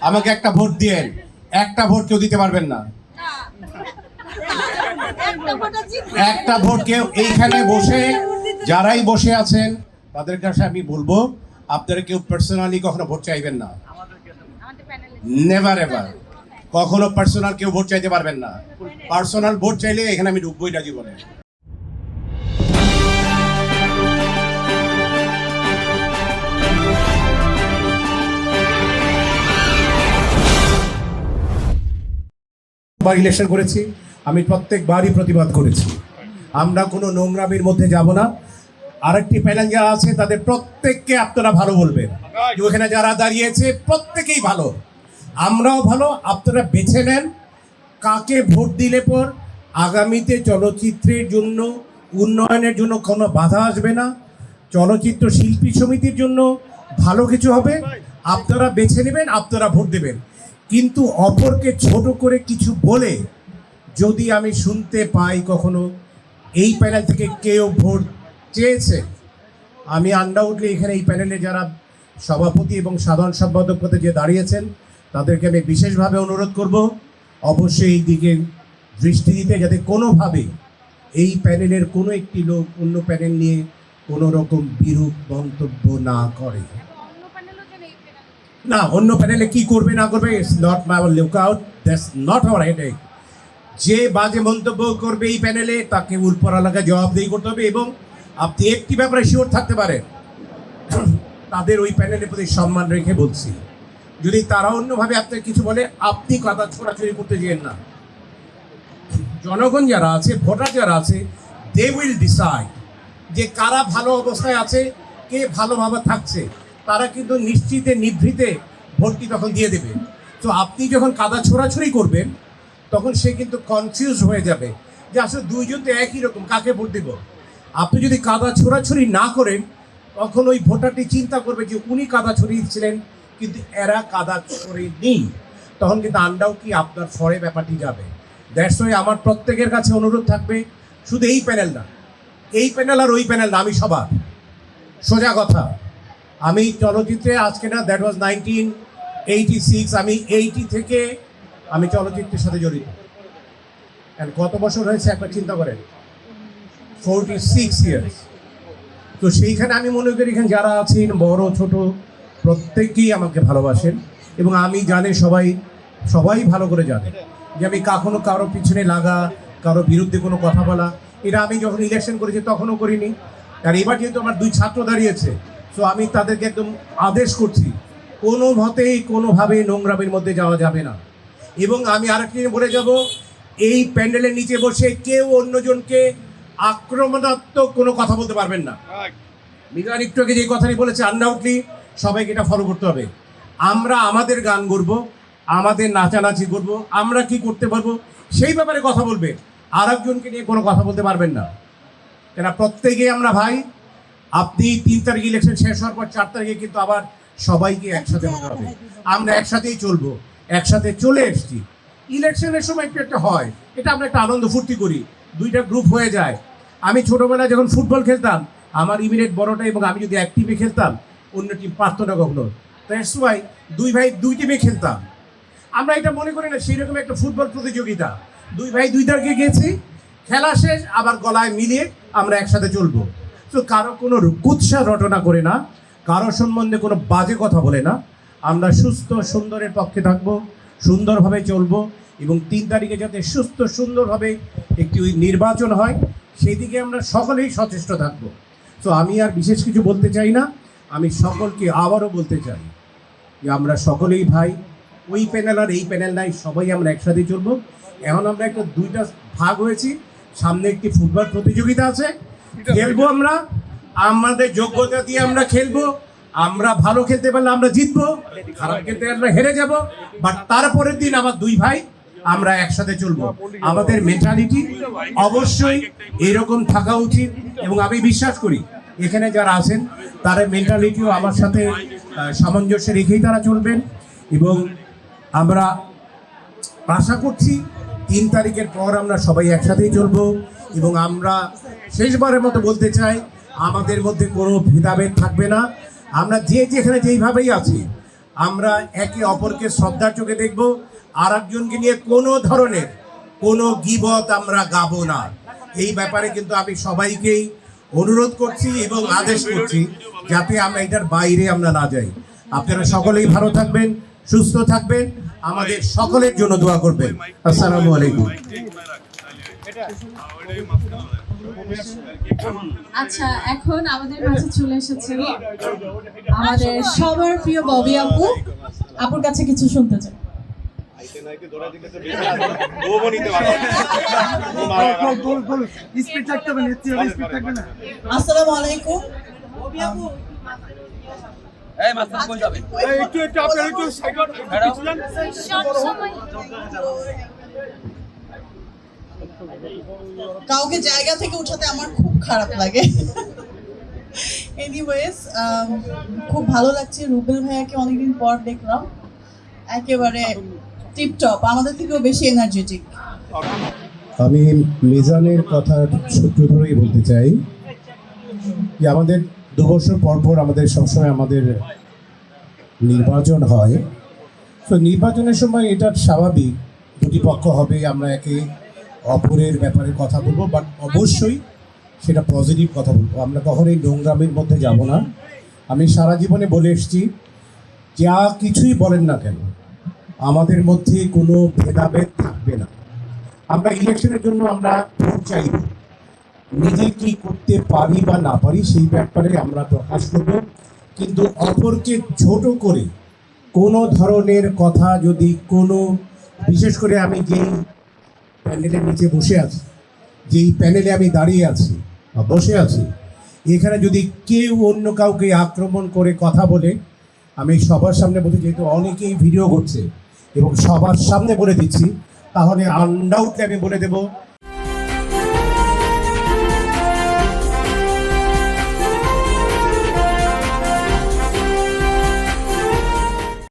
আমাকে একটা ভোট দিয়েন, একটা ভোট কেউ দিতে পারবেন না। একটা ভোট কেউ এইখানে বসে যারাই বসে আছেন তাদের কাছে আমি বলবো, আপনারা কেউ পার্সোনালি কখনো ভোট চাইবেন না, নেভার এভার। কখনো পার্সোনাল কেউ ভোট চাইতে পারবেন না। পার্সোনাল ভোট চাইলে এখানে আমি ঢুকবোই না জীবনে। ইলেকশন করেছি, আমি প্রত্যেকবারই প্রতিবাদ করেছি, আমরা কোনো নোংরামির মধ্যে যাব না। আরেকটি প্যানেল যারা আছে তাদের প্রত্যেককে আপনারা ভালো বলবেন, ওখানে যারা দাঁড়িয়েছে প্রত্যেকেই ভালো, আমরাও ভালো। আপনারা বেছে নেন কাকে ভোট দিলে পর আগামীতে চলচ্চিত্রের জন্য উন্নয়নের জন্য কোনো বাধা আসবে না, চলচ্চিত্র শিল্পী সমিতির জন্য ভালো কিছু হবে। আপনারা বেছে নেবেন, আপনারা ভোট দেবেন। কিন্তু অপরকে ছোট করে কিছু বলে যদি আমি শুনতে পাই কখনো এই প্যানেল থেকে কেউ ভোট চেয়েছে, আমি আনডাউটলি এখানে এই প্যানেলে যারা সভাপতি এবং সাধারণ সম্পাদক পদে যে দাঁড়িয়েছেন তাদেরকে আমি বিশেষভাবে অনুরোধ করব অবশ্যই এই দিকে দৃষ্টি দিতে, যাতে কোনোভাবে এই প্যানেলের কোনো একটি লোক অন্য প্যানেল নিয়ে কোনো রকম বিরূপ মন্তব্য না করে। না, অন্য প্যানেলে কি করবে না করবে it's not my look out, that's not our headache. যে বাজে মন্তব্য করবে এই প্যানেলে তাকে উল্পর এলাকায় জবাবদিহি করতে হবে। এবং আপনি একটি ব্যাপারে শিওর থাকতে পারেন, তাদের ওই প্যানেলের প্রতি সম্মান রেখে বলছি, যদি তারা অন্যভাবে আপনাকে কিছু বলে আপনি কথা ছোড়াছুড়ি করতে যেন না। জনগণ যারা আছে, ভোটার যারা আছে, দে উইল ডিসাইড যে কারা ভালো অবস্থায় আছে, কে ভালোভাবে থাকছে, তারা কিন্তু নিশ্চিতে নিভৃতে ভোটটি তখন দিয়ে দেবে। তো আপনি যখন কাদা ছোড়াছুড়ি করবেন তখন সে কিন্তু কনফিউজ হয়ে যাবে যে আসলে দুইজন তো একই রকম, কাকে ভোট দেব। আপনি যদি কাদা ছোড়াছুড়ি না করেন তখন ওই ভোটারটি চিন্তা করবে যে উনি কাদা ছড়িয়েছিলেন কিন্তু এরা কাদা ছড়িয়েনি, তখন কিন্তু আন্ডাউটলি আপনার ফরে ব্যাপারটি যাবে। দ্যাটস ওয়াই আমার প্রত্যেকের কাছে অনুরোধ থাকবে, শুধু এই প্যানেল না, এই প্যানেল আর ওই প্যানেল না, আমি সবার সোজা কথা। আমি চলচ্চিত্রে আজকে না, দ্যাট ওয়াজ 1986, আমি 80 থেকে আমি চলচ্চিত্রের সাথে জড়িত। কত বছর হয়েছে একবার চিন্তা করেন, 46 ইয়ার্স। তো সেইখানে আমি মনে করি এখানে যারা আছেন বড় ছোট প্রত্যেকেই আমাকে ভালোবাসেন এবং আমি জানি সবাই ভালো করে জানে যে আমি কখনো কারো পিছনে লাগা, কারো বিরুদ্ধে কোনো কথা বলা, এটা আমি যখন ইলেকশন করেছি তখনও করিনি। আর এবার যেহেতু আমার দুই ছাত্র দাঁড়িয়েছে, তো আমি তাদেরকে একদম আদেশ করছি কোনো মতেই কোনোভাবে নোংরামের মধ্যে যাওয়া যাবে না। এবং আমি আরেকটি বলে যাব, এই প্যান্ডেলের নিচে বসে কেউ অন্যজনকে আক্রমণাত্মক কোনো কথা বলতে পারবেন না। মিজান একটু আগে যে কথাটি বলেছে আনডাউটলি সবাইকে এটা ফলো করতে হবে। আমরা আমাদের গান করব, আমাদের নাচানাচি করব, আমরা কি করতে পারবো সেই ব্যাপারে কথা বলবে, আর একজনকে নিয়ে কোনো কথা বলতে পারবেন না। কেন প্রত্যেকেই আমরা ভাই। আপনি 3 তারিখ ইলেকশন শেষ হওয়ার পর 4 তারিখে কিন্তু আবার সবাইকে একসাথে হতে হবে, আমরা একসাথেই চলবো, একসাথে চলে এসছি। ইলেকশনের সময় একটু একটা হয়, এটা আমরা একটা আনন্দ ফুর্তি করি, দুইটা গ্রুপ হয়ে যায়। আমি ছোটোবেলায় যখন ফুটবল খেলতাম, আমার ইমিডিয়েট বড়টা এবং আমি যদি এক টিমে খেলতাম অন্য টিম পারত না কখনো, দ্যাটস ওয়াই দুই ভাই দুই টিমে খেলতাম। আমরা এটা মনে করি না সেই রকম একটা ফুটবল প্রতিযোগিতা, দুই ভাই দুই দলকে গেছি, খেলা শেষ আবার গলায় মিলিয়ে আমরা একসাথে চলবো। তো কারো কোনো কুৎসা রটনা করে না, কারো সম্বন্ধে কোনো বাজে কথা বলে না, আমরা সুস্থ সুন্দরের পক্ষে থাকবো, সুন্দরভাবে চলবো এবং 3 তারিখে যাতে সুস্থ সুন্দরভাবে একটি নির্বাচন হয় সেই দিকে আমরা সকলেই সচেষ্ট থাকবো। তো আমি আর বিশেষ কিছু বলতে চাই না, আমি সকলকে আবারও বলতে চাই যে আমরা সকলেই ভাই, ওই প্যানেল আর এই প্যানেল নাই, সবাই আমরা একসাথে চলবো। এখন আমরা একটা দুইটা ভাগ হয়েছি, সামনে একটি ফুটবল প্রতিযোগিতা আছে, খেলবো আমরা, আমাদের যোগ্যতা দিয়ে আমরা খেলবো, আমরা ভালো খেলতে পারলে আমরা জিতবো, খারাপ খেলতে আমরা হেরে যাব, বাট তারপরের দিন আবার দুই ভাই আমরা একসাথে চলবো। আমাদের মেন্টালিটি অবশ্যই এরকম থাকা উচিত এবং আমি বিশ্বাস করি এখানে যারা আছেন তার মেন্টালিটিও আমার সাথে সামঞ্জস্য রেখেই তারা চলবেন। এবং আমরা আশা করছি 3 তারিখের পর আমরা সবাই একসাথেই চলবো এবং আমরা শেষবারের মতো বলতে চাই আমাদের মধ্যে কোনো ভেদাভেদ থাকবে না। আমরা যে যেখানে যেইভাবেই আছি আমরা একে অপরকে শ্রদ্ধার চোখে দেখব, আর একজনকে নিয়ে কোনো ধরনের কোনো গীবত আমরা গাবো না। এই ব্যাপারে কিন্তু আমি সবাইকেই অনুরোধ করছি এবং আদেশ করছি যাতে আমরা এটার বাইরে আমরা না যাই। আপনারা সকলেই ভালো থাকবেন, সুস্থ থাকবেন, আমাদের সকলের জন্য দোয়া করবেন। আসসালামু আলাইকুম। আচ্ছা, এখন আমাদের কাছে চলে এসেছে আমাদের সবার প্রিয় ববি আপু। আপুর কাছে কিছু শুনতে চাই। আসসালামু আলাইকুম। কাউকে জায়গা থেকে উঠাতে আমার খুব খারাপ লাগে। এনিওয়েজ, খুব ভালো লাগছে। রুবেল ভাইয়াকে অনেকদিন পর দেখলাম, একেবারে টিপটপ, আমাদের থেকেও বেশি এনার্জেটিক। আমি মিজানের কথা সূত্র ধরেই বলতে চাই যে আমাদের 2 বছর পর পর আমাদের সবসময় আমাদের নির্বাচন হয়। তো নির্বাচনের সময় এটা স্বাভাবিক, দুটি পক্ষ হবে, আমরা একে অপরের ব্যাপারে কথা বলবো, বাট অবশ্যই সেটা পজিটিভ কথা বলবো। আমরা কখনোই নোংরামির মধ্যে যাব না। আমি সারা জীবনে বলে এসেছি, যা কিছুই বলেন না কেন আমাদের মধ্যে কোনো ভেদাভেদ থাকবে না। আমরা ইলেকশনের জন্য আমরা ভোট চাইব, নিজে কি করতে পারি বা না পারি সেই ব্যাপারে আমরা প্রকাশ করব, কিন্তু অপরকে ছোট করে কোনো ধরনের কথা যদি কোনো, বিশেষ করে আমি যেই প্যান্ডেলের নিচে বসে আছি, যেই প্যানেলে আমি দাঁড়িয়ে আছি বা বসে আছি, এখানে যদি কেউ অন্য কাউকে আক্রমণ করে কথা বলে, আমি সবার সামনে বলতে, যেহেতু অনেকেই ভিডিও করছে এবং সবার সামনে বলে দিচ্ছি, তাহলে আনডাউটলি আমি বলে দেবো